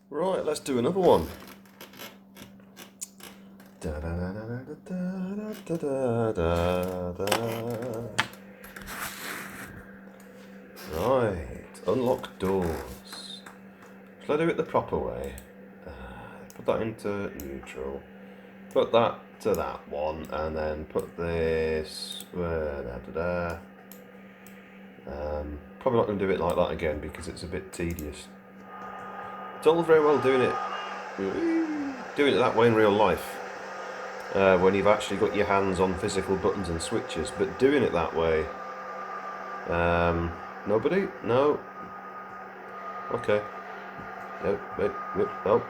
Right, let's do another one. Right, unlock doors. Shall I do it the proper way? Put that into neutral. Put that to that one, and then put this. Probably not going to do it like that again because it's a bit tedious. It's all very well doing it that way in real life, when you've actually got your hands on physical buttons and switches, but doing it that way, nobody? No? Okay. No, wait, wait, oh.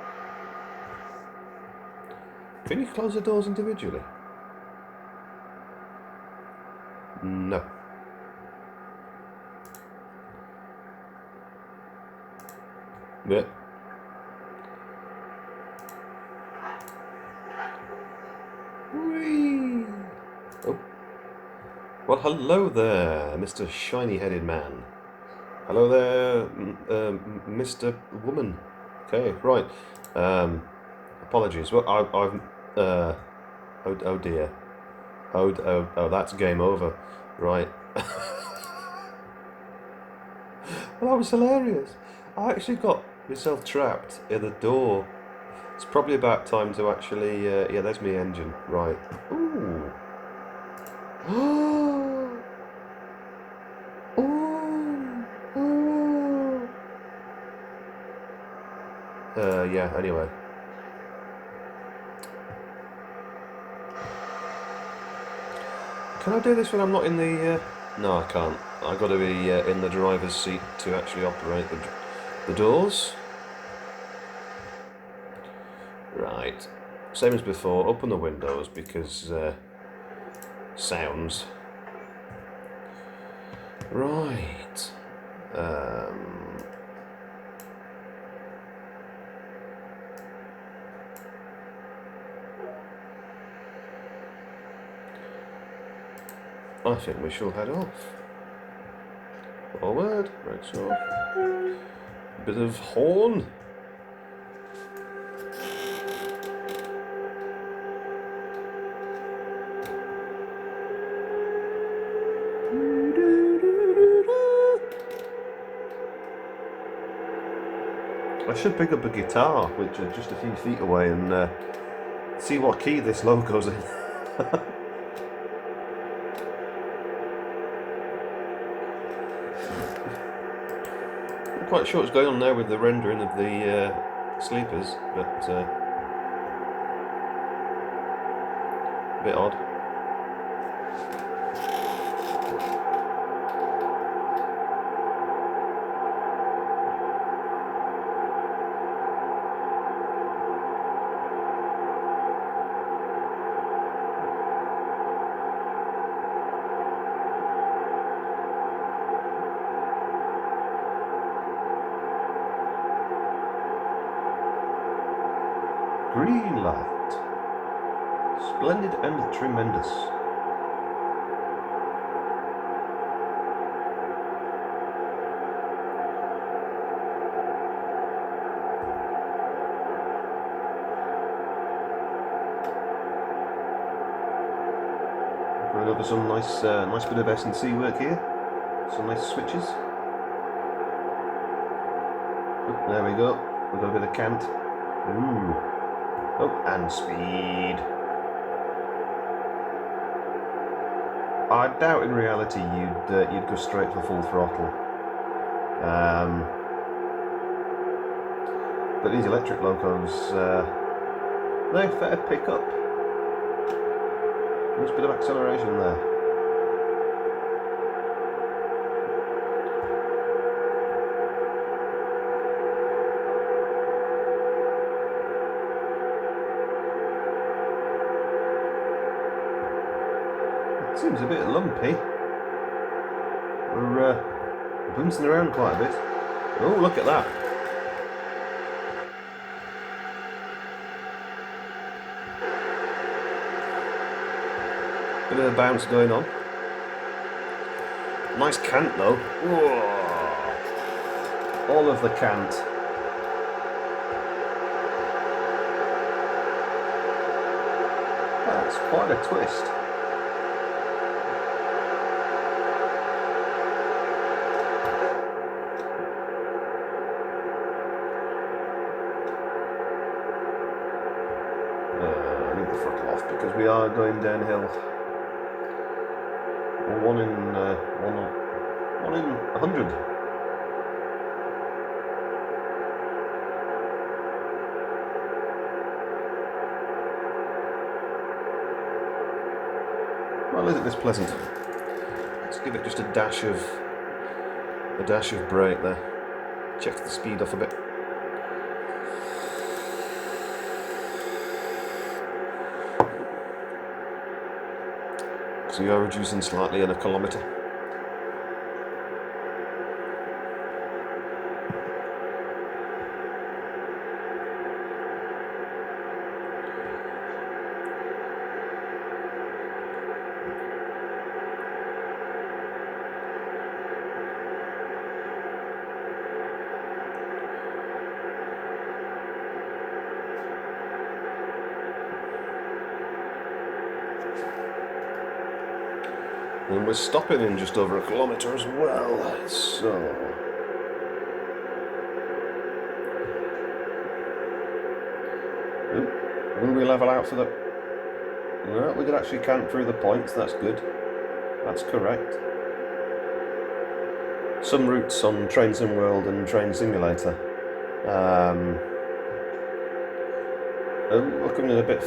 Can you close the doors individually? No. Yep. Whee! Oh. Well, hello there, Mr. Shiny-Headed Man. Hello there, Mr. Woman. Okay, right. Apologies. Well, I've. Oh dear. Oh, that's game over. Right. Well, that was hilarious. I actually got myself trapped in the door. It's probably about time to actually. Yeah, there's my engine. Right. Ooh. Oh. Oh. Yeah. Anyway. Can I do this when I'm not in the? No, I can't. I've got to be in the driver's seat to actually operate the doors. Right. Same as before. Open the windows because sounds. Right. I think we shall head off. Forward, brakes off. Bit of horn. I should pick up a guitar, which is just a few feet away, and see what key this logo's in. I'm quite sure what's going on there with the rendering of the sleepers, but a bit odd. Green light. Splendid and tremendous. Going over some nice bit of S&C work here. Some nice switches. Oh, there we go. We've got a bit of cant. Ooh. Oh, and speed. I doubt in reality you'd go straight for full throttle. But these electric locos, they fair pick up. Nice bit of acceleration there. It seems a bit lumpy. We're bouncing around quite a bit. Oh, look at that. Bit of a bounce going on. Nice cant though. Whoa. All of the cant. That's quite a twist. I need the throttle off because we are going downhill. One in 100. Well, isn't this pleasant? Let's give it just a dash of brake there. Check the speed off a bit. So we are reducing slightly in a kilometre. And we're stopping in just over a kilometre as well, so... Will we level out for the... No, we did actually count through the points, that's good. That's correct. Some routes on Train Sim World and Train Simulator. We're coming in a bit...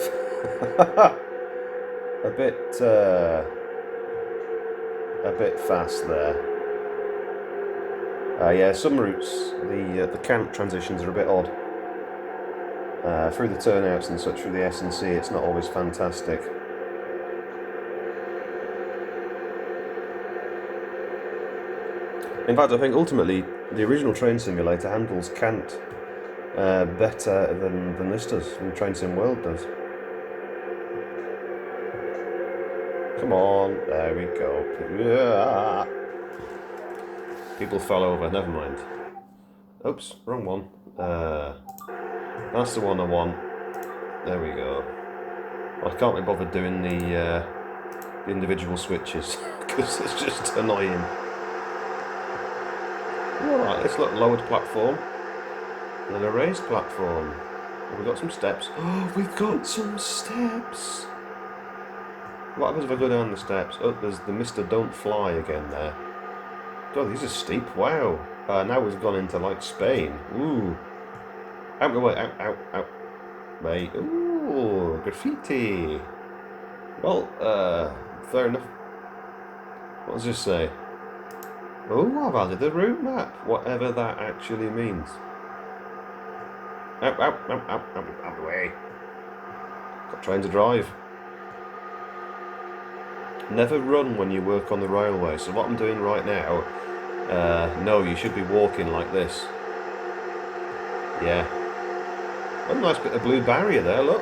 a bit fast there. Yeah, some routes, the cant transitions are a bit odd. Through the turnouts and such, through the S&C, it's not always fantastic. In fact, I think ultimately the original Train Simulator handles cant better than this does, than Train Sim World does. Come on, there we go. Yeah. People fell over, never mind. Oops, wrong one. That's the one I want. There we go. I can't be bothered doing the individual switches because it's just annoying. Alright, let's look. Lowered platform. And then a raised platform. We've got some steps. Oh, we've got some steps! What happens if I go down the steps? Oh, there's the Mr. Don't Fly again there. God, these are steep. Wow. Now we've gone into, like, Spain. Ooh. Out the way. Out. Mate. Ooh, graffiti. Well, fair enough. What does this say? Oh, I've added the route map. Whatever that actually means. Out the way. Got trying to drive. Never run when you work on the railway. So what I'm doing right now, no, you should be walking like this. Yeah. A nice bit of blue barrier there, look.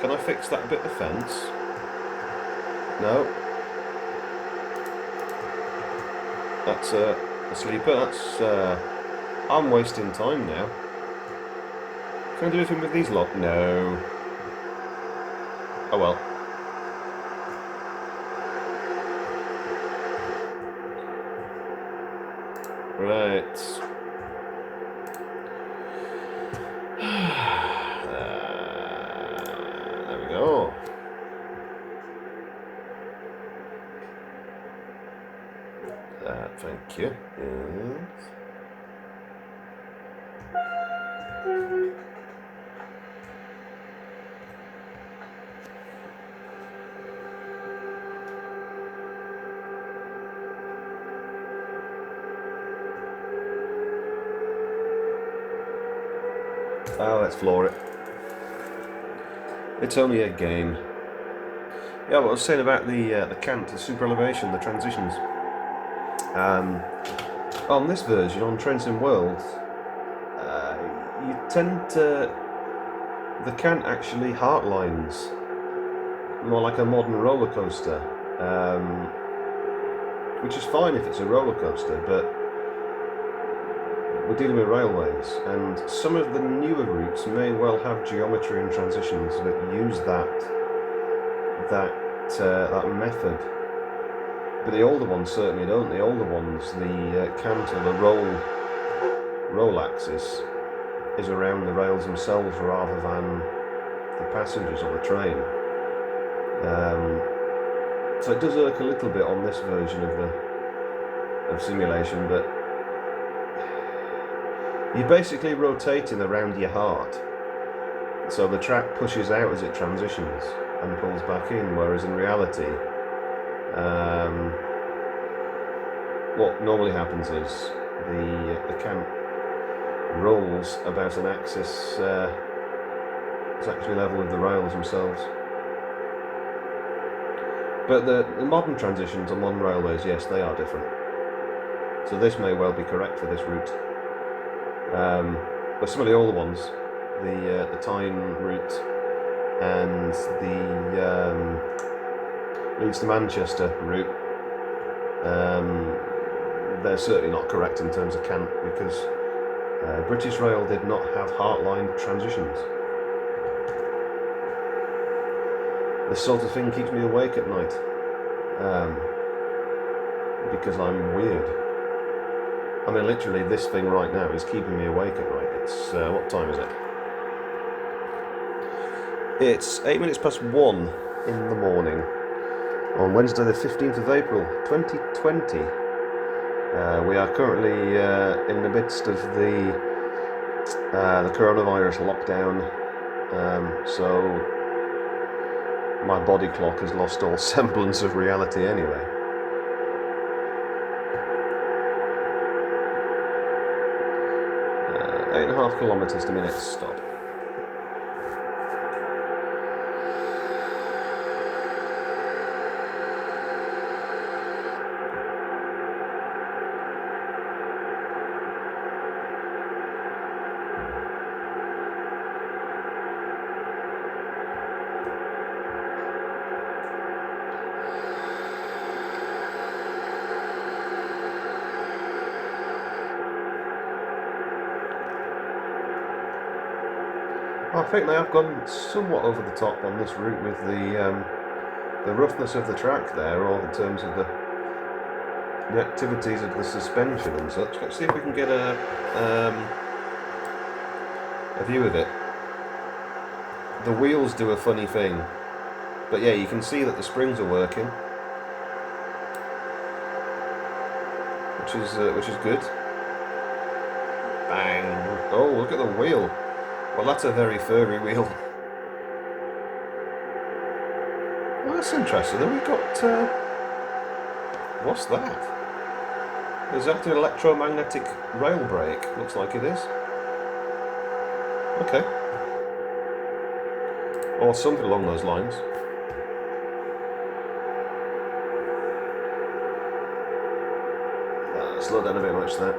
Can I fix that bit of fence? No. That's a sleeper. That's I'm wasting time now. Can I do anything with these lot? No. Oh well. Right. There we go. Thank you. Yes. Oh, let's floor it. It's only a game. Yeah, what I was saying about the cant, the super elevation, the transitions. On this version, on Train Sim World, you tend to... The cant actually heartlines, more like a modern roller coaster, which is fine if it's a roller coaster, but we're dealing with railways, and some of the newer routes may well have geometry and transitions that use that that method. But the older ones certainly don't. The older ones, the cant or the roll axis is around the rails themselves rather than the passengers or the train. So it does irk a little bit on this version of simulation, but you're basically rotating around your heart. So the track pushes out as it transitions and pulls back in, whereas in reality, what normally happens is the cant rolls about an axis that's actually level with the rails themselves. But the modern transitions on modern railways, yes, they are different. So this may well be correct for this route. But some of the older ones, the Tyne route and the Leeds to Manchester route, they're certainly not correct in terms of cant, because British Rail did not have heart-line transitions. This sort of thing keeps me awake at night, because I'm weird. I mean, literally, this thing right now is keeping me awake at night. It's, what time is it? It's 8 minutes past 1 in the morning on Wednesday the 15th of April 2020. We are currently in the midst of the coronavirus lockdown, so my body clock has lost all semblance of reality anyway. 8.5 kilometres to minute stop. I think they have gone somewhat over the top on this route with the roughness of the track there, or in terms of the activities of the suspension and such. Let's see if we can get a view of it. The wheels do a funny thing, but yeah, you can see that the springs are working, which is good. Bang! Oh, look at the wheel. Well, that's a very furry wheel. Well, that's interesting. Then we've got... what's that? Is that an electromagnetic rail brake? Looks like it is. Okay. Or something along those lines. Slow down a bit much there.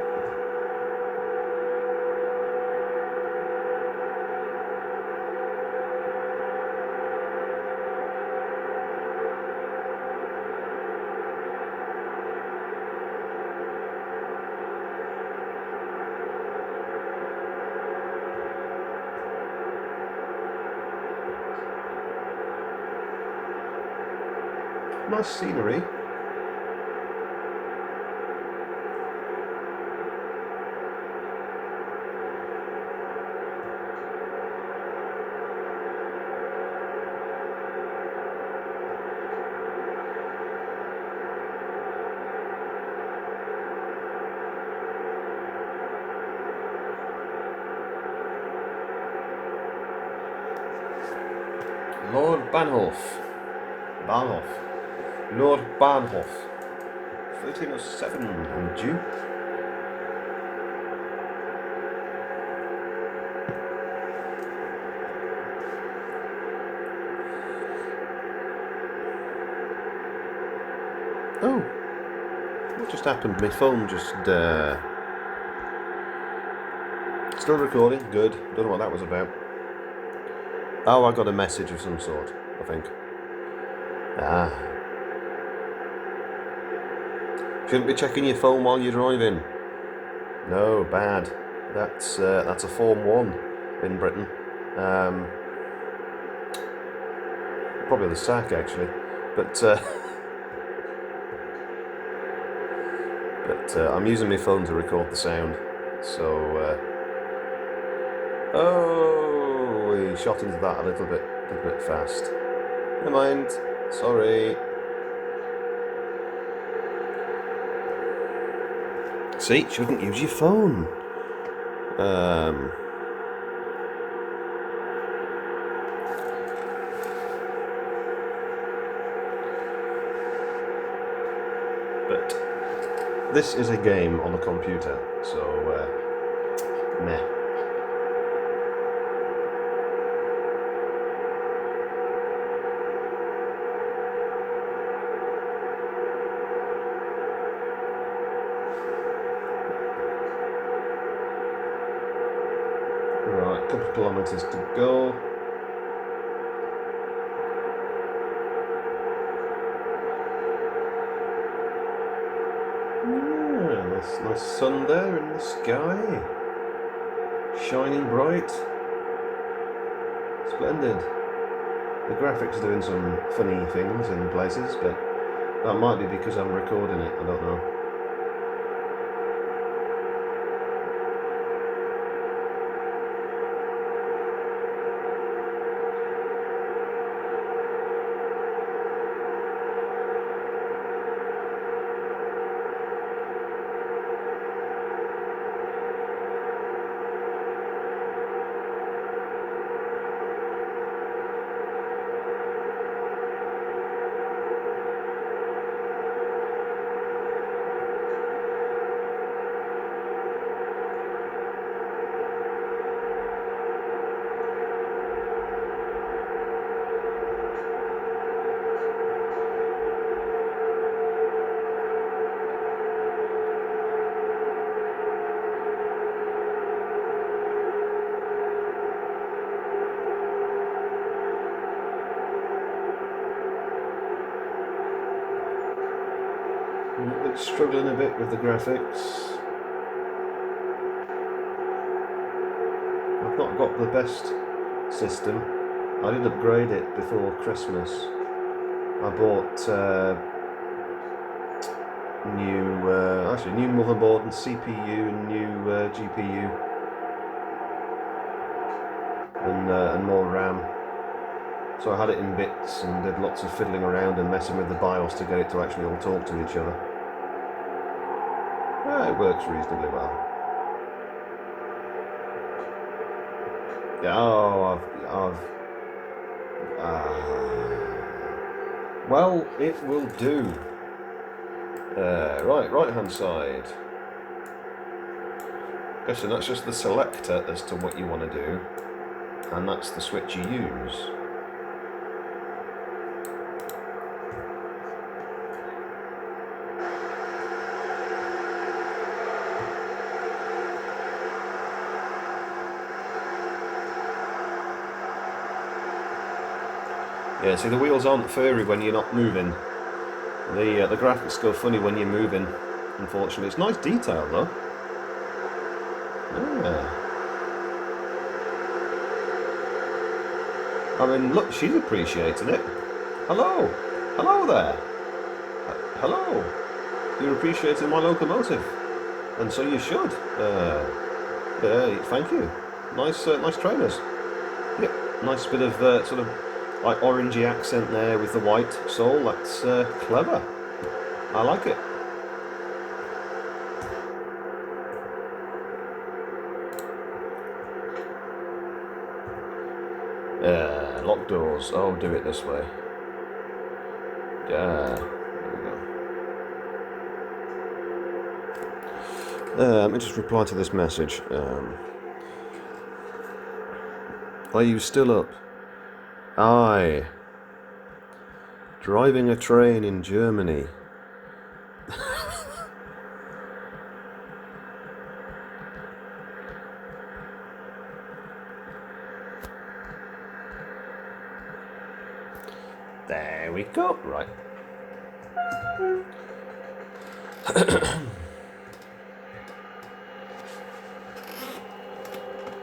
Nice scenery. Lord Bahnhof. Lord Bahnhof. 1307 in June. Oh, what just happened? My phone just still recording. Good. Don't know what that was about. Oh, I got a message of some sort, I think. Ah. Shouldn't be checking your phone while you're driving. No, bad. That's a Form 1 in Britain. probably the sack actually, but I'm using my phone to record the sound. So oh, he shot into that a little bit fast. Never mind. Sorry. See, shouldn't use your phone. But this is a game on a computer, so meh. Right, a couple of kilometres to go. Yeah, nice sun there in the sky. Shining bright. Splendid. The graphics are doing some funny things in places, but that might be because I'm recording it, I don't know. It's struggling a bit with the graphics. I've not got the best system. I did upgrade it before Christmas. I bought new motherboard and CPU and new GPU and more RAM. So I had it in bits and did lots of fiddling around and messing with the BIOS to get it to actually all talk to each other. It works reasonably well. Yeah, well, it will do. Right hand side. Guessing that's just the selector as to what you want to do, and that's the switch you use. Yeah, see, the wheels aren't furry when you're not moving. The graphics go funny when you're moving, unfortunately. It's nice detail, though. Yeah. I mean, look, she's appreciating it. Hello! Hello there! Hello! You're appreciating my locomotive. And so you should. Thank you. Nice trainers. Yep, nice bit of sort of like orangey accent there with the white sole. That's clever. I like it. Lock doors. Oh, do it this way. Yeah. There we go. Let me just reply to this message. Are you still up? Aye. Driving a train in Germany. There we go. Right.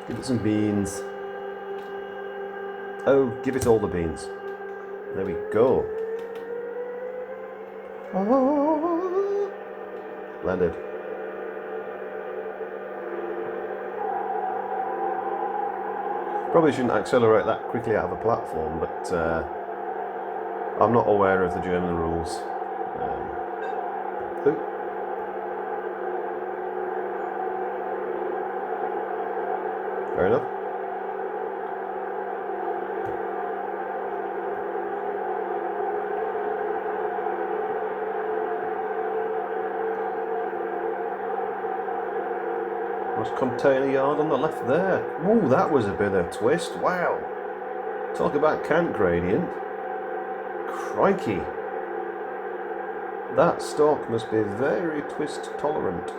Give it some beans. Oh, give it all the beans. There we go. Oh. Landed. Probably shouldn't accelerate that quickly out of a platform, but I'm not aware of the German rules. Fair enough. Was container yard on the left there. Ooh, that was a bit of a twist. Wow. Talk about cant gradient. Crikey. That stalk must be very twist tolerant.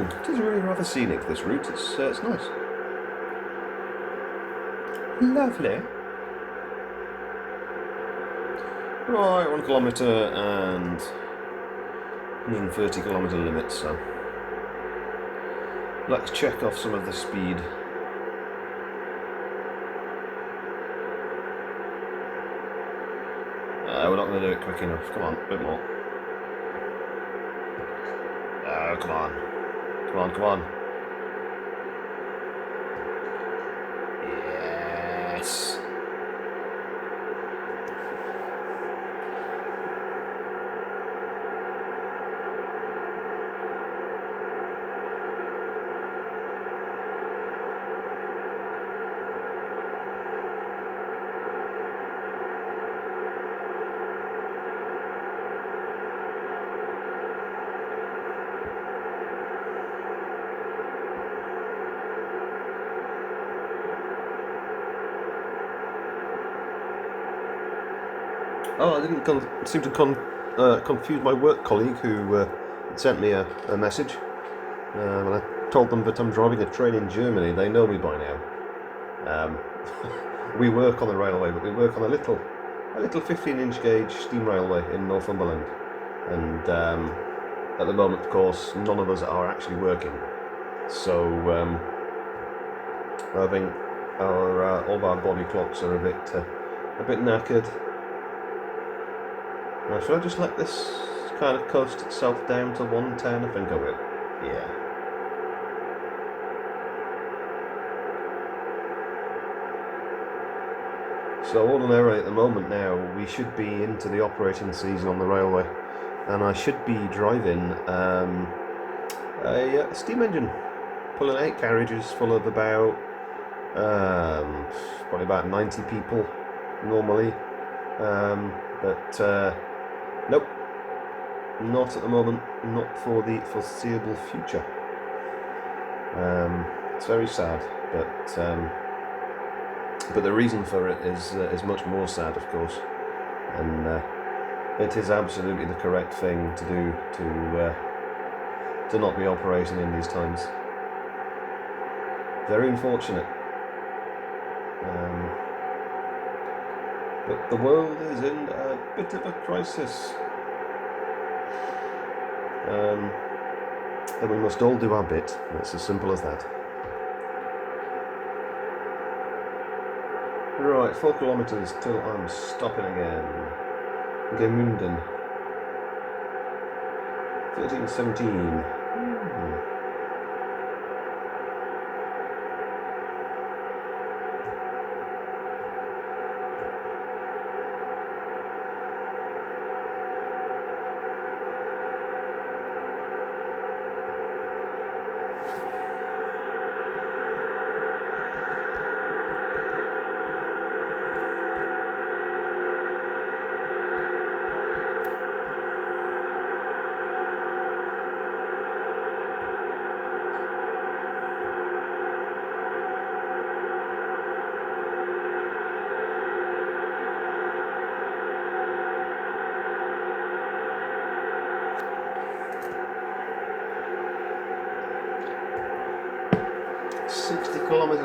It is really rather scenic, this route. It's nice. Lovely. Right, 1 kilometre and 130 kilometre limit, so let's check off some of the speed. We're not going to do it quick enough. Come on, a bit more. Oh, come on. Come on, come on. Yes. Oh, I didn't seem to confuse my work colleague who sent me a message. When I told them that I'm driving a train in Germany, they know me by now. We work on the railway, but we work on a little 15-inch gauge steam railway in Northumberland. And at the moment, of course, none of us are actually working. So I think all of our body clocks are a bit knackered. Now, should I just let this kind of coast itself down to 110? I think I will. Yeah. So ordinarily at the moment now, we should be into the operating season on the railway, and I should be driving a steam engine, pulling 8 carriages full of about probably about 90 people normally, but nope, not at the moment, not for the foreseeable future. It's very sad, but the reason for it is much more sad, of course, and it is absolutely the correct thing to do to not be operating in these times. Very unfortunate. But the world is in a bit of a crisis. And we must all do our bit. It's as simple as that. Right, 4 kilometres till I'm stopping again. Gemünden. 13:17.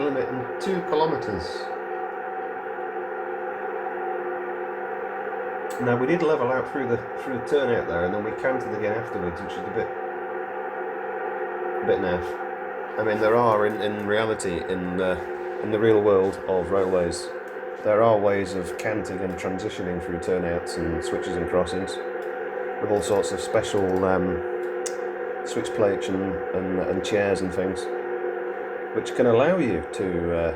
limit in 2 kilometres. Now we did level out through the turnout there, and then we counted again afterwards, which is a bit naff. I mean, there are in reality in the real world of railways, there are ways of counting and transitioning through turnouts and switches and crossings with all sorts of special switch plates and chairs and things, which can allow you to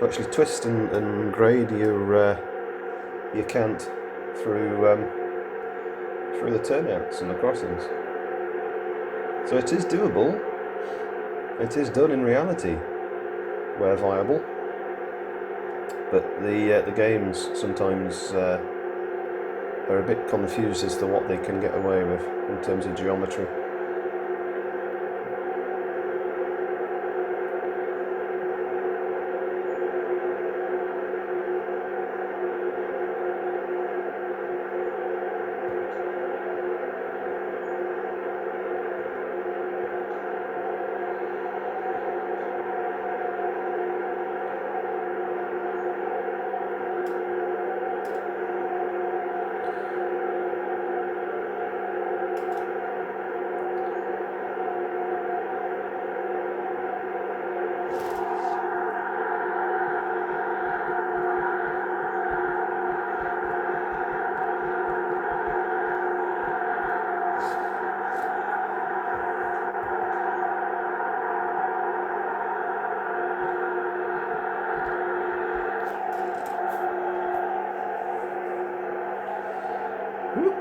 actually twist and grade your cant through the turnouts and the crossings. So it is doable. It is done in reality, where viable. But the games sometimes are a bit confused as to what they can get away with in terms of geometry.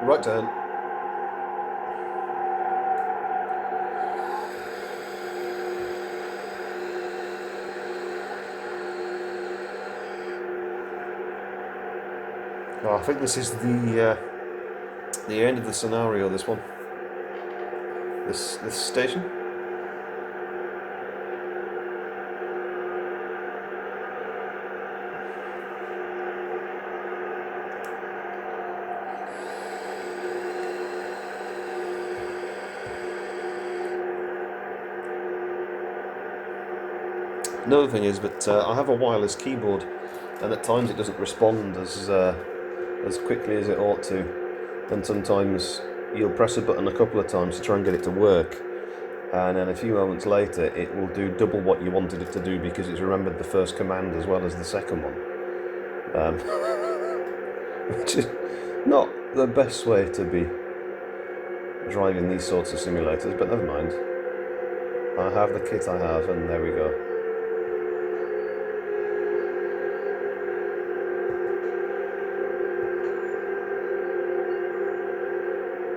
Right turn. Oh, I think this is the end of the scenario. This one, this station. Another thing is that I have a wireless keyboard, and at times it doesn't respond as quickly as it ought to, and sometimes you'll press a button a couple of times to try and get it to work, and then a few moments later it will do double what you wanted it to do because it's remembered the first command as well as the second one, which is not the best way to be driving these sorts of simulators, but never mind. I have the kit I have, and there we go.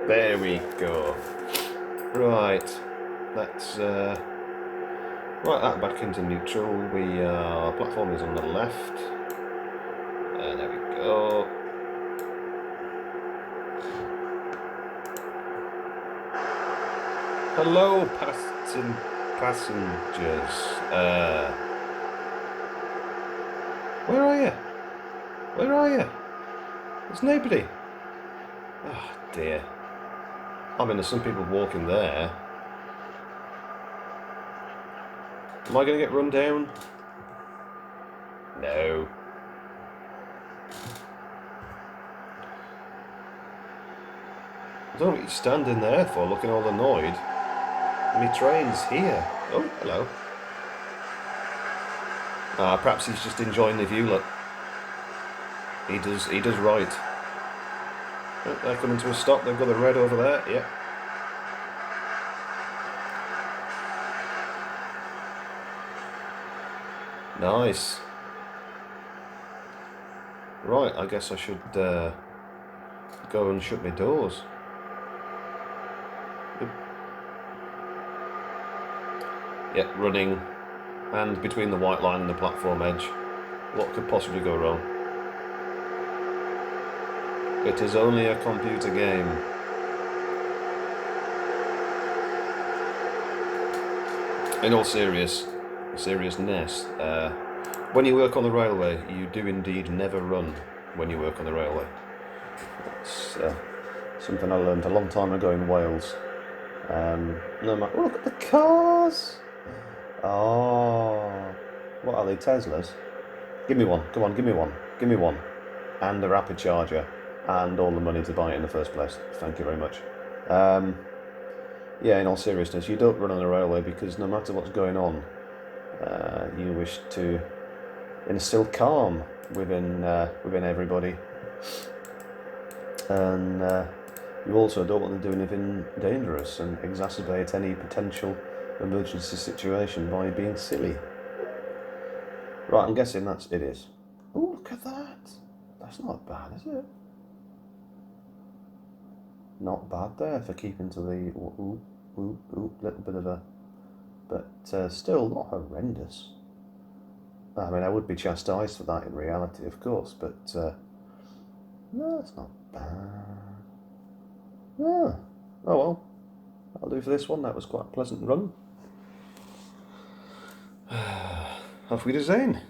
There we go. Right, let's write that back into neutral. Our platform is on the left. There we go. Hello, passengers. Where are you? Where are you? There's nobody. Oh dear. I mean, there's some people walking there. Am I going to get run down? No. I don't know what you're standing there for, looking all annoyed. My train's here. Oh, hello. Perhaps he's just enjoying the view, look. He does right. Oh, they're coming to a stop. They've got the red over there. Yep. Nice. Right, I guess I should go and shut my doors. Yep, running, and between the white line and the platform edge. What could possibly go wrong? It is only a computer game. In all seriousness, when you work on the railway, you do indeed never run when you work on the railway. It's something I learned a long time ago in Wales. No matter, oh, look at the cars! Oh, what are they, Teslas? Give me one. Come on, give me one. Give me one. And a rapid charger. And all the money to buy it in the first place. Thank you very much. Yeah, in all seriousness, you don't run on a railway because no matter what's going on, you wish to instill calm within everybody. And you also don't want to do anything dangerous and exacerbate any potential emergency situation by being silly. Right, I'm guessing it is. Oh, look at that. That's not bad, is it? Not bad there for keeping to the little bit of a, but still not horrendous. I mean, I would be chastised for that in reality, of course, but no, it's not bad. Yeah. Oh well, that'll do for this one. That was quite a pleasant run. Auf Wiedersehen.